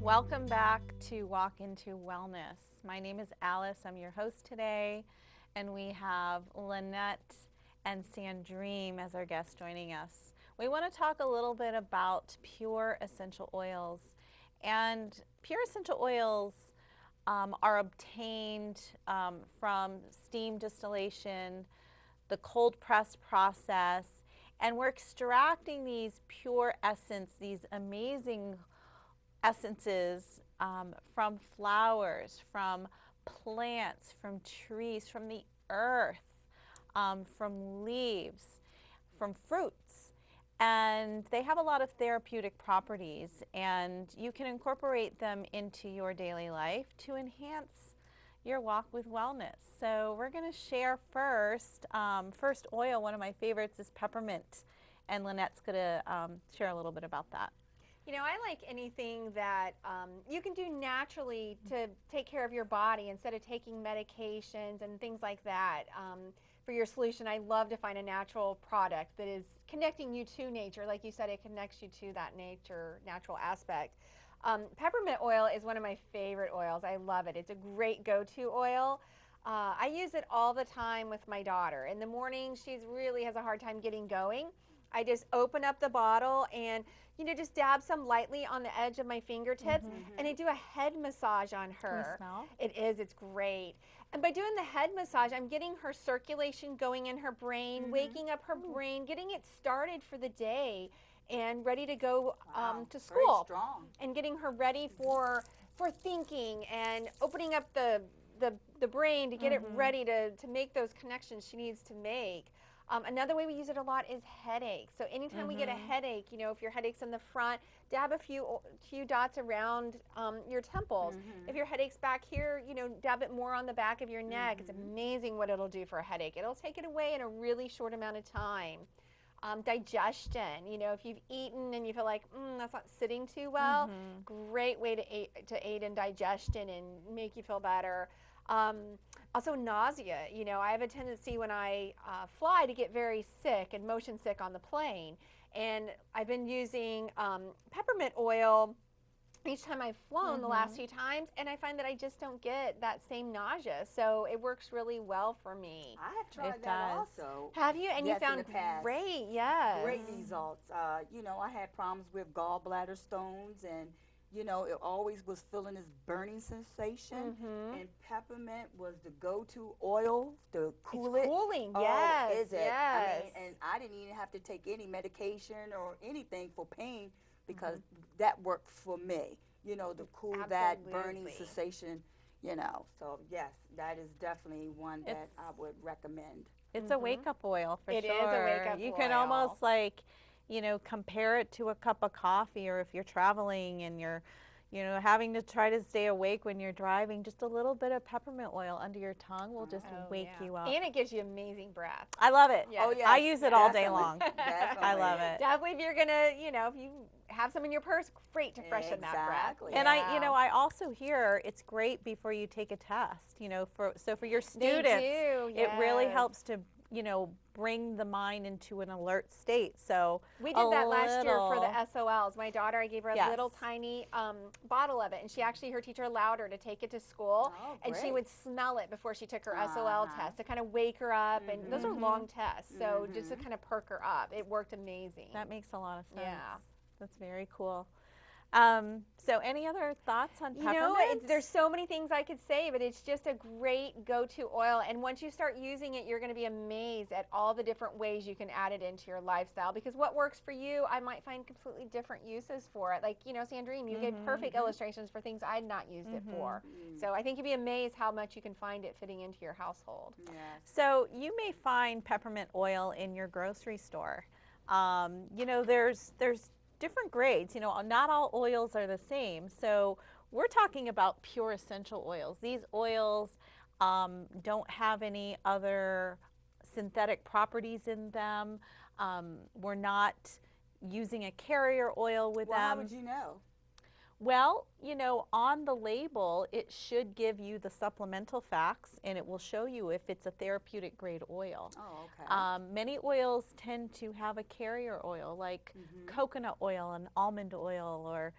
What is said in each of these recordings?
Welcome back to Walk Into Wellness. My name is Alice. I'm your host today, and we have Lynette and Sandrine as our guests joining us. We want to talk a little bit about pure essential oils. And pure essential oils are obtained from steam distillation, the cold press process, and we're extracting these pure essence, these amazing essences from flowers, from plants, from trees, from the earth, from leaves, from fruits. And they have a lot of therapeutic properties, and you can incorporate them into your daily life to enhance your walk with wellness. So we're going to share first oil. One of my favorites is peppermint, and Lynette's going to share a little bit about that. You know, I like anything that you can do naturally to take care of your body instead of taking medications and things like that. For your solution, I love to find a natural product that is connecting you to nature. Like you said, it connects you to that natural aspect. Peppermint oil is one of my favorite oils. I love it. It's a great go-to oil. I use it all the time with my daughter. In the morning, she really has a hard time getting going. I just open up the bottle and, you know, just dab some lightly on the edge of my fingertips, and I do a head massage on her. Can you smell? It is, it's great. And by doing the head massage, I'm getting her circulation going in her brain, waking up her brain, getting it started for the day and ready to go to school. Very strong. And getting her ready for thinking and opening up the brain to get it ready to make those connections she needs to make. Another way we use it a lot is headaches. So anytime we get a headache, you know, if your headache's in the front, dab a few dots around your temples. If your headache's back here, you know, dab it more on the back of your neck. It's amazing what it'll do for a headache. It'll take it away in a really short amount of time. Digestion, you know, if you've eaten and you feel like that's not sitting too well, great way to aid in digestion and make you feel better. Also nausea, you know, I have a tendency when I fly to get very sick and motion sick on the plane, and I've been using peppermint oil each time I've flown the last few times, and I find that I just don't get that same nausea, so it works really well for me. I have tried It that does. also. Have you? And Yes, you in found the past. great, yes. Great results. You know, I had problems with gallbladder stones, and you know, it always was feeling this burning sensation. And peppermint was the go-to oil to cool It's it. cooling, Oh, yes, is it? I yes. mean, and I didn't even have to take any medication or anything for pain because that worked for me. You know, to cool that burning Absolutely. sensation. You know, so yes, that is definitely one that It's- I would recommend. It's a wake-up oil for It sure. is a wake-up You can oil. almost like, you know, compare it to a cup of coffee, or if you're traveling and you're, you know, having to try to stay awake when you're driving, just a little bit of peppermint oil under your tongue will just wake you up. And it gives you amazing breath. I love it. Yes. Oh, yes, I use it all day definitely. long. Definitely. I love it. Definitely, if you're gonna, you know, if you have some in your purse, great to freshen that breath. Exactly. And I, you know, I also hear it's great before you take a test, you know, for your students, it really yes. helps to, you know, bring the mind into an alert state. So We did that last year for little- the SOLs. My daughter, I gave her a Yes. little tiny bottle of it, and she actually, her teacher allowed her to take it to school, Oh, and she great. would smell it before she took her SOL test to kind of wake her up. And those are long tests, so just to kind of perk her up. It worked amazing. That makes a lot of sense. Yeah. That's very cool. So any other thoughts on You peppermint? know, there's so many things I could say, but it's just a great go-to oil. And once you start using it, you're going to be amazed at all the different ways you can add it into your lifestyle. Because what works for you, I might find completely different uses for it. Like, you know, Sandrine, you gave perfect illustrations for things I had not used it for. So I think you'd be amazed how much you can find it fitting into your household. Yes. So you may find peppermint oil in your grocery store. You know, there's different grades. You know, not all oils are the same. So we're talking about pure essential oils. These oils don't have any other synthetic properties in them. We're not using a carrier oil with Well, them. how would you know? Well, you know, on the label, it should give you the supplemental facts, and it will show you if it's a therapeutic grade oil. Oh, okay. Many oils tend to have a carrier oil, like coconut oil and almond oil, or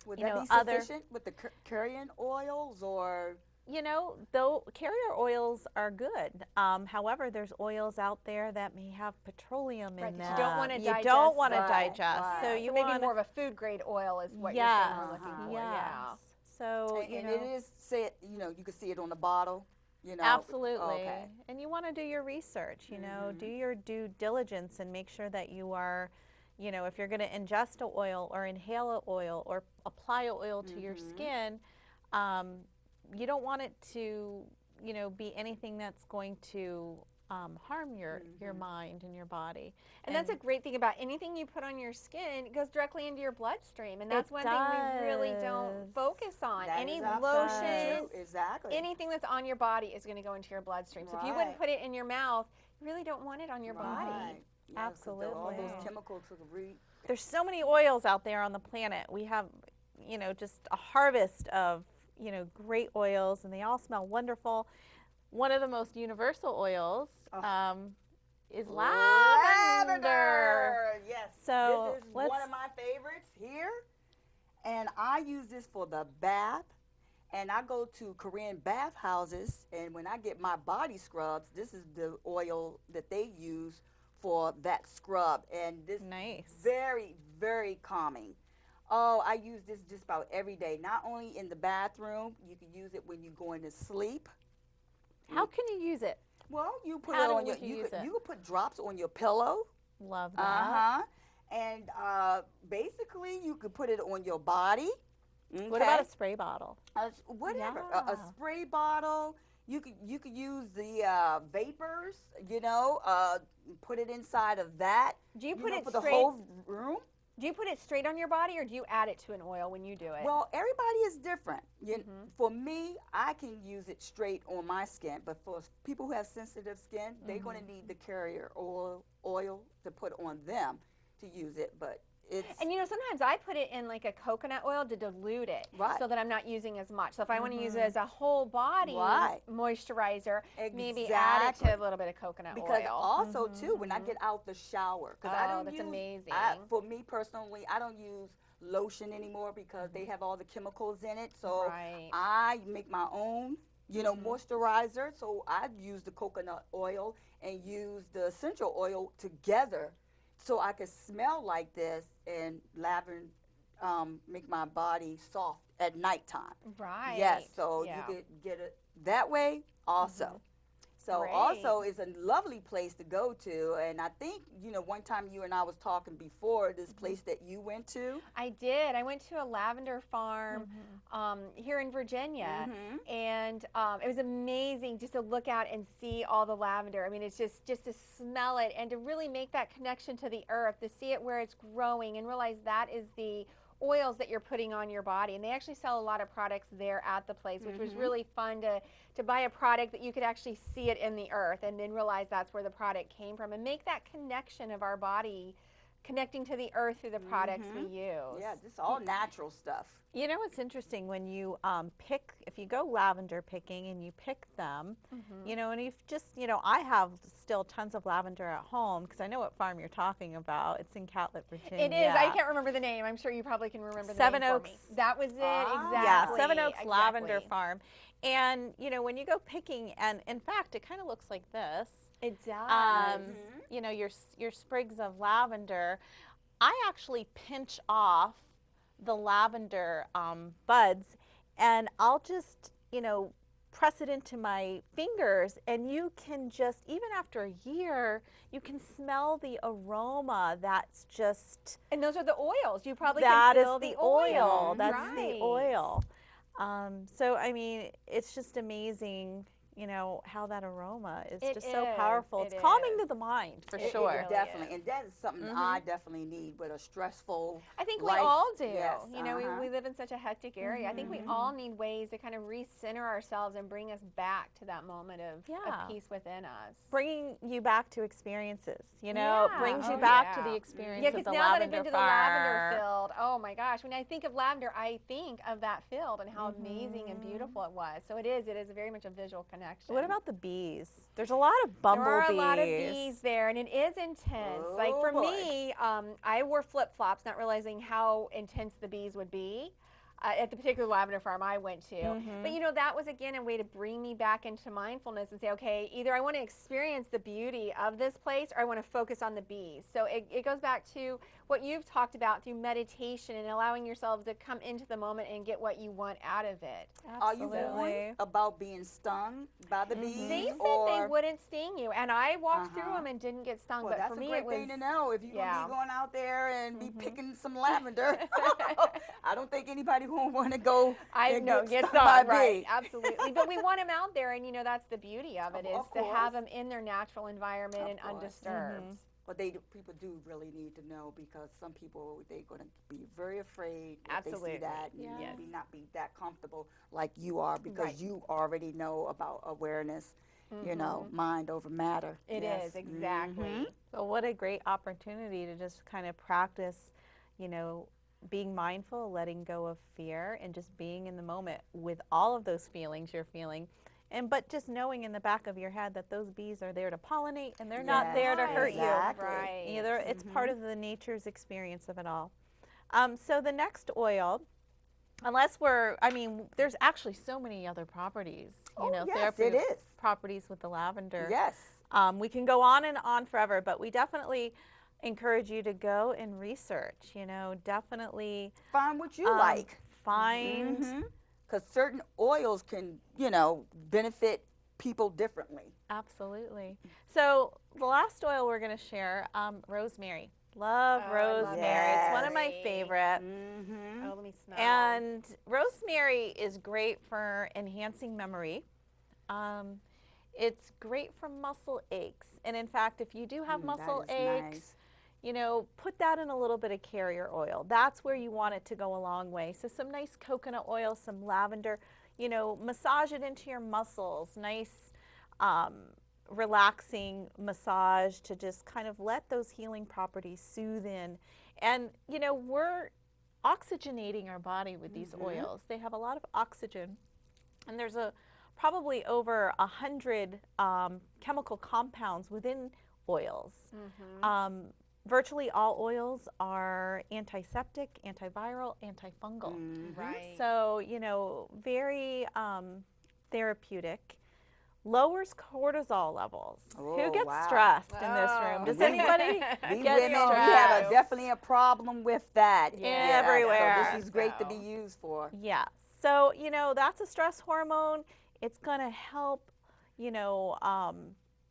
Would you that know, be other, sufficient with the carrion oils, or? you know, though carrier oils are good. However, there's oils out there that may have petroleum Right, in that them. you don't wanna You digest. don't want to Right, digest. right. So Yeah, you maybe want more of a food grade oil is what you're yes, saying we're looking for. yes. Yeah. So And, you and know, it is said, you know, you can see it on the bottle, you know. absolutely. Okay. And you want to do your research. You know, do Mhm. your due diligence and make sure that you are, you know, if you're going to ingest a oil or inhale a oil or apply a oil to your Mhm. skin, um, you don't want it to, you know, be anything that's going to harm your Mhm. mind and your body. And that's a great thing about anything you put on your skin, it goes directly into your bloodstream. And that's It one thing we really don't does. focus on. That Any is absolutely lotion, true. Exactly. anything that's on your body is going to go into your bloodstream. So if you wouldn't Right. put it in your mouth, you really don't want it on your body. Right. Yeah, 'cause all those Absolutely. chemicals will There's so many oils out there on the planet. We have, you know, just a harvest of, you know, great oils, and they all smell wonderful. One of the most universal oils is lavender. Yes. So This is one of my favorites here. And I use this for the bath. And I go to Korean bath houses, and when I get my body scrubs, this is the oil that they use for that scrub. And this Nice. very, very calming. Oh, I use this just about every day. Not only in the bathroom, you can use it when you're going to sleep. How can you use it? Well, you put How it on would your you use it? you could put drops on your pillow. Love that. Uh-huh. And basically you could put it on your body. Okay? What about a spray bottle? Whatever. A Yeah. spray bottle. You could use the vapors, you know, put it inside of that. Do you put it for the straight? whole room? Do you put it straight on your body, or do you add it to an oil when you do it? Well, everybody is different. For me, I can use it straight on my skin, but for people who have sensitive skin, they're going to need the carrier oil to put on them to use it. But it's and you know, sometimes I put it in like a coconut oil to dilute it, Right. so that I'm not using as much. So if I want to use it as a whole body Right. moisturizer, maybe add it to a Exactly. little bit of coconut because oil. also too, when I get out the shower, because I Oh, don't that's use, amazing. for me personally, I don't use lotion anymore because they have all the chemicals in it. So Right. I make my own, you know, moisturizer. So I use the coconut oil and use the essential oil together, so I can smell like this and lavender, make my body soft at nighttime. Right. Yes, so Yeah. you could get it that way also. So Great. also is a lovely place to go to, and I think, you know, one time you and I was talking before, this place that you went to. I did. I went to a lavender farm here in Virginia, and it was amazing just to look out and see all the lavender. I mean, it's just to smell it and to really make that connection to the earth, to see it where it's growing and realize that is the oils that you're putting on your body. And they actually sell a lot of products there at the place, which was really fun to buy a product that you could actually see it in the earth and then realize that's where the product came from and make that connection of our body connecting to the earth through the products we use. Yeah, this is all natural stuff. You know what's interesting when you pick, if you go lavender picking and you pick them, you know, and you've just, you know, I have still tons of lavender at home because I know what farm you're talking about. It's in Catlett, Virginia. It is. I can't remember the name. I'm sure you probably can remember the Seven name Oaks. for me. That was it. Exactly. Yeah, Seven Oaks Exactly. Lavender Farm. And, you know, when you go picking, and in fact, it kind of looks like this. It does. You know, your sprigs of lavender. I actually pinch off the lavender buds, and I'll just, you know, press it into my fingers, and you can just, even after a year, you can smell the aroma. That's just, And those are the oils. You probably that can is feel the oil. That's Right. the oil. So I mean, it's just amazing, you know, how that aroma is It just so is. powerful. It It's calming is. to the mind, for It sure. really Definitely, is. and that is something I definitely need with a stressful I think we life. all do. Yes, You know, we live in such a hectic area. I think we all need ways to kind of recenter ourselves and bring us back to that moment of Yeah. peace within us. Bringing you back to experiences, you know, Yeah. brings you Oh, back to yeah. the experience Yeah, of because the now that I've lavender been to the farm. lavender field, oh my gosh, when I think of lavender, I think of that field and how amazing and beautiful it was. So it is very much a visual connection. What about the bees? There's a lot of There bumblebees. are a lot of bees there, and it is intense. Like Oh, for boy. me, I wore flip-flops, not realizing how intense the bees would be. at the particular lavender farm I went to. Mhm. But you know, that was again a way to bring me back into mindfulness and say, okay, either I want to experience the beauty of this place or I want to focus on the bees. So it goes back to what you've talked about through meditation and allowing yourself to come into the moment and get what you want out of it. Are you Absolutely. warned about being stung by the bees? They said or they wouldn't sting you, and I walked through them and didn't get stung. Well, but that's for a me, great it was thing to know. If you're yeah. gonna be going out there and be picking some lavender, I don't think anybody won't want to go and get stung by a right, bee. absolutely. But we want them out there, and you know that's the beauty of it, is Of to have course. them in their natural environment Of and course. undisturbed. But people do really need to know, because some people, they're going to be very afraid if Absolutely. they see that and Yes. maybe not be that comfortable like you are, because Right. you already know about awareness, you know, mind over matter. It Yes. is, exactly. Mhm. So what a great opportunity to just kind of practice, you know, being mindful, letting go of fear, and just being in the moment with all of those feelings you're feeling. But just knowing in the back of your head that those bees are there to pollinate, and they're not Yes, there to hurt exactly. Right. you. Either it's part of the nature's experience of it all. So the next oil, unless there's actually so many other properties, Oh, yes, therapeutic it is. properties with the lavender. Yes. We can go on and on forever, but we definitely encourage you to go and research, definitely Find what you like. find, Because certain oils can, benefit people differently. absolutely. So the last oil we're going to share, rosemary. Love Oh, I love rosemary. It's one of my rosemary. favorite. Mm-hmm. Oh, let me smell. And rosemary is great for enhancing memory. It's great for muscle aches. And in fact, if you do have muscle that is aches, nice. put that in a little bit of carrier oil. That's where you want it to go a long way. So some nice coconut oil, some lavender, massage it into your muscles. Nice, relaxing massage to just kind of let those healing properties soothe in. And, we're oxygenating our body with these oils. They have a lot of oxygen. And there's probably over 100 chemical compounds within oils. Virtually all oils are antiseptic, antiviral, antifungal. Right. So, very therapeutic. Lowers cortisol levels. Oh, Who gets wow. stressed in this Oh. room? Does We- anybody We get women, we stressed? have definitely a problem with that. Yeah, everywhere. So this is great to be used for. Yeah. So, that's a stress hormone. It's going to help,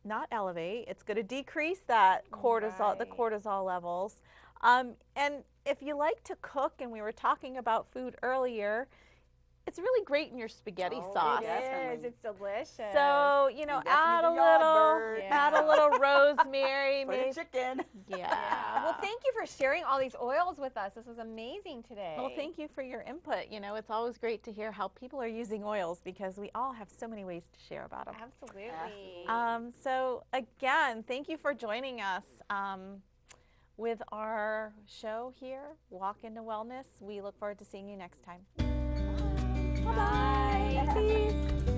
not elevate. It's going to decrease that cortisol, the Right. cortisol levels. And if you like to cook, and we were talking about food earlier, it's really great in your spaghetti Oh, sauce. It Definitely. is. It's delicious. So, And add a definitely the little, Yardbird. add a little rosemary, For the maybe. chicken. Yeah. yeah. Well, thank you for sharing all these oils with us. This was amazing today. Well, thank you for your input. It's always great to hear how people are using oils, because we all have so many ways to share about them. Absolutely. So again, thank you for joining us with our show here, Walk into Wellness. We look forward to seeing you next time. Bye. Bye. Peace.